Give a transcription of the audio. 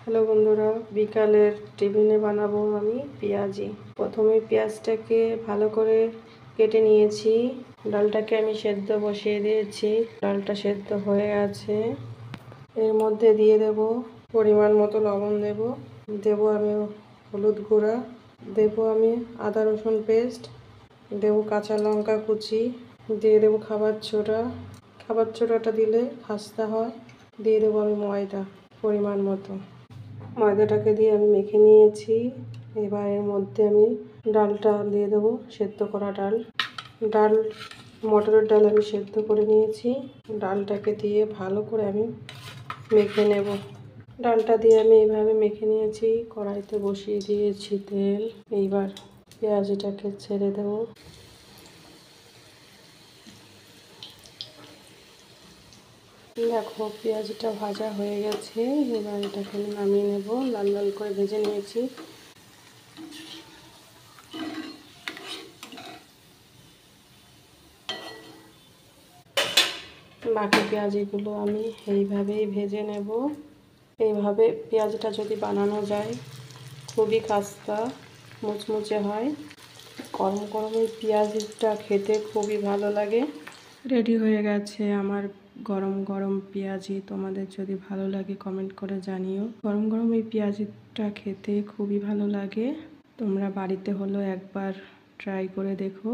Hello বন্ধুরা, বিকালের টিফিনে বানাবো আমি পেঁয়াজি। প্রথমে পেঁয়াজটাকে ভালো করে কেটে নিয়েছি। ডালটাকে আমি সেদ্ধ বসিয়ে দিয়েছি। ডালটা সেদ্ধ হয়ে গেছে। এর মধ্যে দিয়ে দেব পরিমাণ মতো লবণ, দেব আমি হলুদ গুঁড়া, দেব আমি আদা রসুন পেস্ট, দেব কাঁচা লঙ্কা কুচি, দিয়ে দেব খাবার ছোড়াটা দিলে খাস্তা হয়। দিয়ে দেবো আমি ময়দা পরিমাণ মতো। ময়দাটাকে দিয়ে আমি মেখে নিয়েছি। এবার এর মধ্যে আমি ডালটা দিয়ে দেবো, সেদ্ধ করা ডাল মটরের ডাল আমি সেদ্ধ করে নিয়েছি। ডালটাকে দিয়ে ভালো করে আমি মেখে নেব। ডালটা দিয়ে আমি এইভাবে মেখে নিয়েছি। কড়াইতে বসিয়ে দিয়েছি তেল। এইবার পেঁয়াজিটাকে ছেড়ে দেবো। দেখো, পেঁয়াজটা ভাজা হয়ে গেছে। এবার এটাকে আমি নামিয়ে নেব। লাল লাল করে ভেজে নিয়েছি। বাকি পেঁয়াজিগুলো আমি এইভাবেই ভেজে নেব। এইভাবে পেঁয়াজটা যদি বানানো যায় খুবই খাস্তা মুচমুচে হয়। গরম গরম এই পেঁয়াজিটা খেতে খুবই ভালো লাগে। রেডি হয়ে গেছে আমার গরম গরম পেঁয়াজি। তোমাদের যদি ভালো লাগে কমেন্ট করে জানিও। গরম গরম এই পেঁয়াজিটা খেতে খুবই ভালো লাগে। তোমরা বাড়িতে হলেও একবার ট্রাই করে দেখো।